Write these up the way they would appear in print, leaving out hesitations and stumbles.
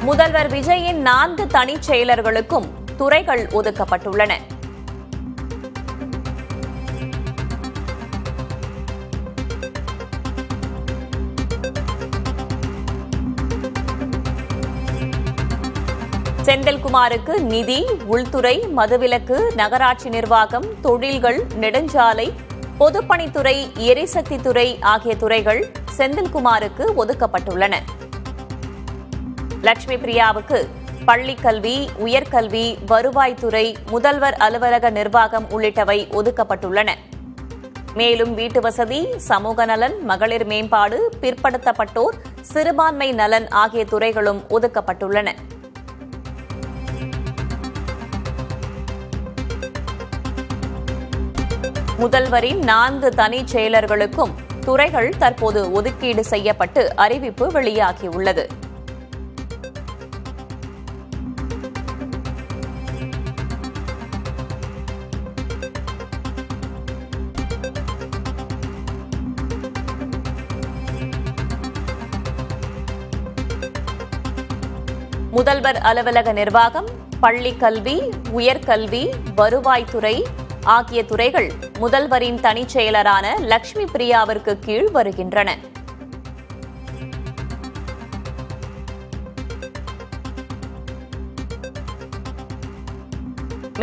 முதல்வர் விஜயின் 4 தனிச் செயலர்களுக்கும் துறைகள் ஒதுக்கப்பட்டுள்ளன. செந்தில்குமாருக்கு நிதி, உள்துறை, மதுவிலக்கு, நகராட்சி நிர்வாகம், தொழில்கள், நெடுஞ்சாலை, பொதுப்பணித்துறை, எரிசக்தித்துறை ஆகிய துறைகள் செந்தில்குமாருக்கு ஒதுக்கப்பட்டுள்ளன. லட்சுமி பிரியாவுக்கு பள்ளிக்கல்வி, உயர்கல்வி, வருவாய்த்துறை, முதல்வர் அலுவலக நிர்வாகம் உள்ளிட்டவை ஒதுக்கப்பட்டுள்ளன. மேலும் வீட்டுவசதி, சமூக நலன், மகளிர் மேம்பாடு, பிற்படுத்தப்பட்டோர், சிறுபான்மை நலன் ஆகிய துறைகளும் ஒதுக்கப்பட்டுள்ளன. முதல்வரின் 4 தனிச் செயலர்களுக்கும் துறைகள் தற்போது ஒதுக்கீடு செய்யப்பட்டு அறிவிப்பு வெளியாகியுள்ளது. முதல்வர் அலுவலக நிர்வாகம், பள்ளிக்கல்வி, உயர்கல்வி, வருவாய்த்துறை ஆகிய துறைகள் முதல்வரின் தனிச் செயலரான லட்சுமி பிரியாவிற்கு கீழ் வருகின்றன.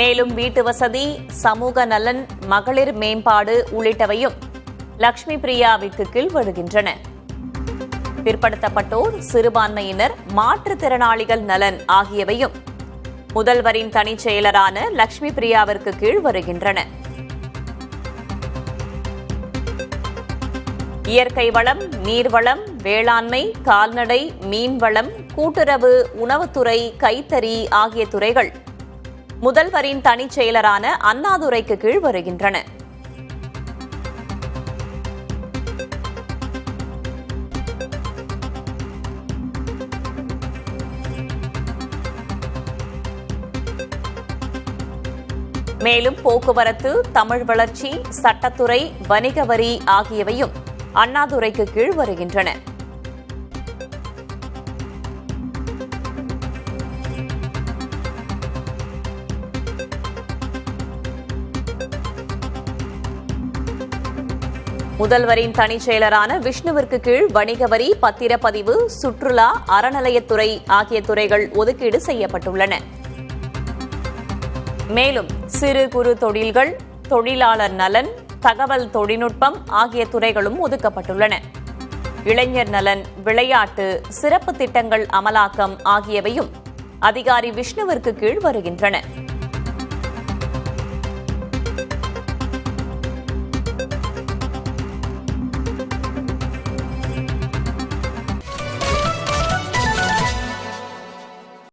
மேலும் வீட்டுவசதி, சமூக நலன், மகளிர் மேம்பாடு உள்ளிட்டவையும் லட்சுமி பிரியாவிற்கு கீழ் வருகின்றன. பிற்படுத்தப்பட்டோர், சிறுபான்மையினர், மாற்றுத்திறனாளிகள் நலன் ஆகியவையும் முதல்வரின் தனிச் செயலரான லட்சுமி பிரியாவிற்கு கீழ் வருகின்றன. இயற்கை வளம், நீர்வளம், வேளாண்மை, கால்நடை, மீன்வளம், கூட்டுறவு, உணவுத்துறை, கைத்தறி ஆகிய துறைகள் முதல்வரின் தனிச் செயலரான அண்ணாதுரைக்கு கீழ் வருகின்றன. மேலும் போக்குவரத்து, தமிழ் வளர்ச்சி, சட்டத்துறை, வணிக வரி ஆகியவையும் அண்ணாதுரைக்கு கீழ் வருகின்றன. முதல்வரின் தனிச் செயலரான விஷ்ணுவிற்கு கீழ் வணிக வரி, பத்திரப்பதிவு, சுற்றுலா, அறநிலையத்துறை ஆகிய துறைகள் ஒதுக்கீடு செய்யப்பட்டுள்ளன. மேலும் சிறு குறு தொழில்கள், தொழிலாளர் நலன், தகவல் தொழில்நுட்பம் ஆகிய துறைகளும் ஒதுக்கப்பட்டுள்ளன. இளைஞர் நலன், விளையாட்டு, சிறப்பு திட்டங்கள் அமலாக்கம் ஆகியவையும் அதிகாரி விஷ்ணுவிற்கு கீழ் வருகின்றன.